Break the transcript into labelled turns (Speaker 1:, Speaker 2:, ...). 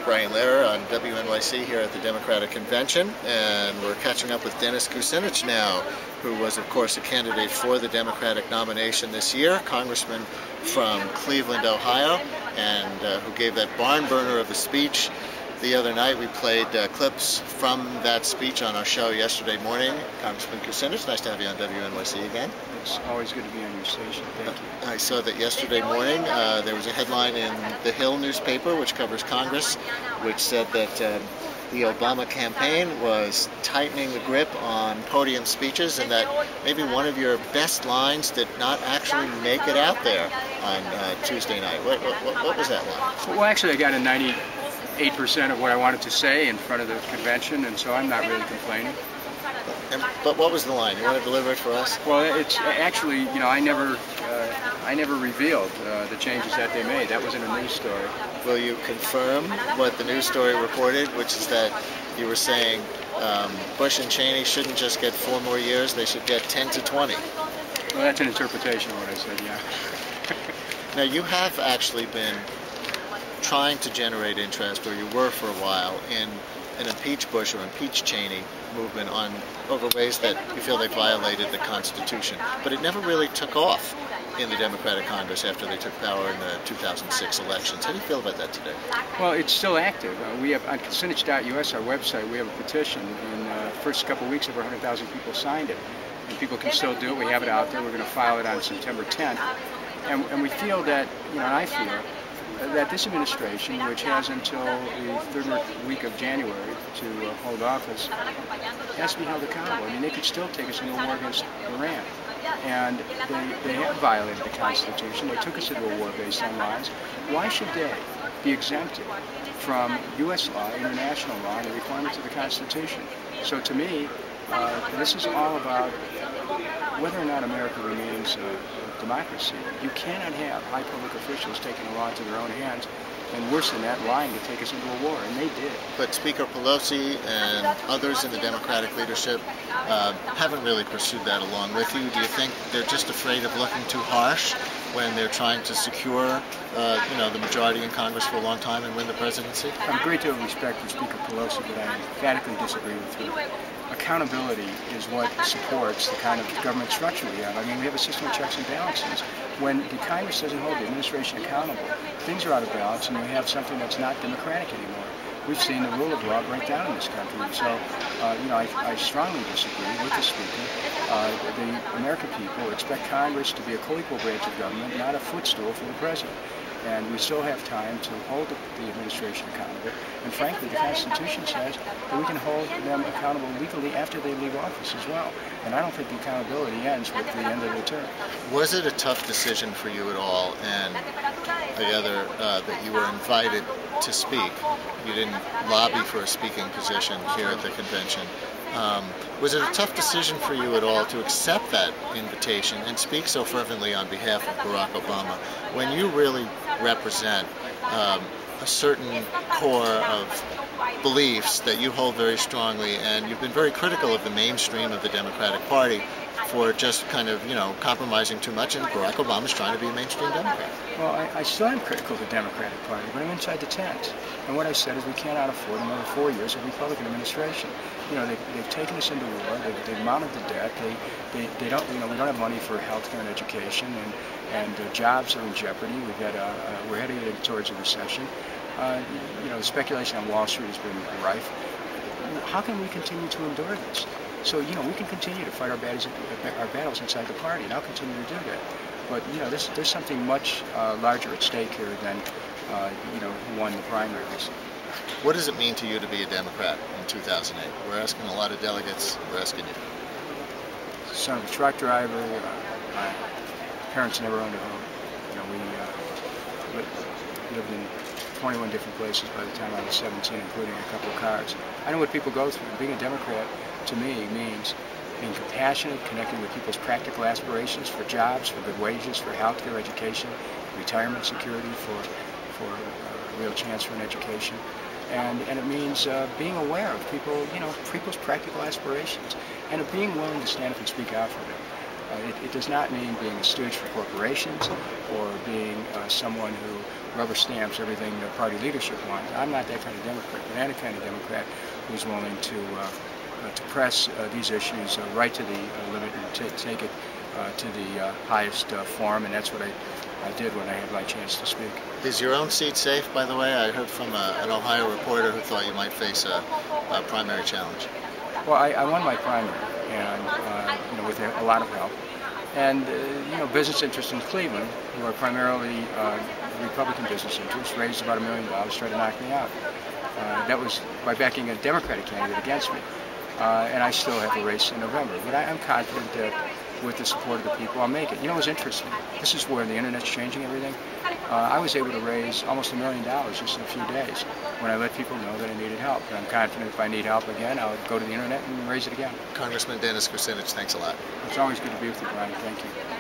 Speaker 1: Brian Lehrer on WNYC here at the Democratic Convention, and we're catching up with Dennis Kucinich now, who was, of course, a candidate for the Democratic nomination this year, congressman from Cleveland, Ohio, and who gave that barn burner of a speech the other night. We played clips from that speech on our show yesterday morning. Congressman Kucinich, nice to have you on WNYC again.
Speaker 2: It's always good to be on your station. Thank you.
Speaker 1: I saw that yesterday morning there was a headline in the Hill newspaper, which covers Congress, which said that the Obama campaign was tightening the grip on podium speeches, and that maybe one of your best lines did not actually make it out there on Tuesday night. What was that line?
Speaker 2: Well, actually, I got a 98% of what I wanted to say in front of the convention, and so I'm not really complaining.
Speaker 1: But what was the line? You want to deliver it for us?
Speaker 2: Well, it's actually, you know, I never revealed the changes that they made. That was in a news story.
Speaker 1: Will you confirm what the news story reported, which is that you were saying Bush and Cheney shouldn't just get 4 more years, they should get 10 to 20?
Speaker 2: Well, that's an interpretation of what I said, yeah.
Speaker 1: Now, you have actually been trying to generate interest, or you were for a while, in an impeach Bush or impeach Cheney movement over ways that you feel they violated the Constitution. But it never really took off in the Democratic Congress after they took power in the 2006 elections. How do you feel about that today?
Speaker 2: Well, it's still active. We have on Kucinich.us, our website, we have a petition. In the first couple of weeks, over 100,000 people signed it. And people can still do it. We have it out there. We're going to file it on September 10th. And we feel that, you know, and I feel that this administration, which has until the third week of January to hold office, has to be held accountable. I mean, they could still take us into a war against Iran. And they have violated the Constitution. They took us into a war based on lies. Why should they be exempted from U.S. law, international law, and the requirements of the Constitution? So to me, this is all about whether or not America remains a democracy. You cannot have high public officials taking the law into their own hands, and worse than that, lying to take us into a war, and they did.
Speaker 1: But Speaker Pelosi and others in the Democratic leadership haven't really pursued that along with you. Do you think they're just afraid of looking too harsh when they're trying to secure the majority in Congress for a long time and win the presidency?
Speaker 2: I have a great deal of respect for Speaker Pelosi, but I emphatically disagree with her. Accountability is what supports the kind of government structure we have. I mean, we have a system of checks and balances. When the Congress doesn't hold the administration accountable, things are out of balance, and we have something that's not democratic anymore. We've seen the rule of law break down in this country. So, I strongly disagree with the Speaker. The American people expect Congress to be a co-equal branch of government, not a footstool for the President. And we still have time to hold the administration accountable. And frankly, the Constitution says that we can hold them accountable legally after they leave office as well. And I don't think the accountability ends with the end of the term.
Speaker 1: Was it a tough decision for you at all? And the other, that you were invited to speak. You didn't lobby for a speaking position here at the convention. Was it a tough decision for you at all to accept that invitation and speak so fervently on behalf of Barack Obama when you really represent a certain core of beliefs that you hold very strongly, and you've been very critical of the mainstream of the Democratic Party for just kind of, compromising too much, and Barack Obama's trying to be a mainstream Democrat?
Speaker 2: Well, I still am critical of the Democratic Party, but I'm inside the tent. And what I said is we cannot afford another 4 years of Republican administration. They've taken us into war. They've mounted the debt. They don't, we don't have money for health care and education, and jobs are in jeopardy. We're heading towards a recession. The speculation on Wall Street has been rife. How can we continue to endure this? So, we can continue to fight our battles inside the party, and I'll continue to do that. But, there's something much larger at stake here than, who won the primaries.
Speaker 1: What does it mean to you to be a Democrat in 2008? We're asking a lot of delegates. We're asking you.
Speaker 2: Son of a truck driver. My parents never owned a home. We lived in 21 different places by the time I was 17, including a couple of cars. I know what people go through. Being a Democrat, to me, means being compassionate, connecting with people's practical aspirations for jobs, for good wages, for health care, education, retirement security, for a real chance for an education. And it means being aware of people's practical aspirations, and of being willing to stand up and speak out for them. It does not mean being a stooge for corporations or being someone who rubber stamps everything the party leadership wants. I'm not that kind of Democrat, but I'm the kind of Democrat who's willing to press these issues right to the limit and take it to the highest form, and that's what I did when I had my chance to speak.
Speaker 1: Is your own seat safe, by the way? I heard from an Ohio reporter who thought you might face a primary challenge.
Speaker 2: Well, I won my primary, and with a lot of help. And business interests in Cleveland, who are primarily Republican business interests, raised about $1 million, tried to knock me out. That was by backing a Democratic candidate against me. And I still have a race in November. But I'm confident that with the support of the people, I'll make it. You know what's interesting? This is where the internet's changing everything. I was able to raise almost $1 million just in a few days when I let people know that I needed help. And I'm confident if I need help again, I'll go to the internet and raise it again.
Speaker 1: Congressman Dennis Kucinich, thanks a lot.
Speaker 2: It's always good to be with you, Brian. Thank you.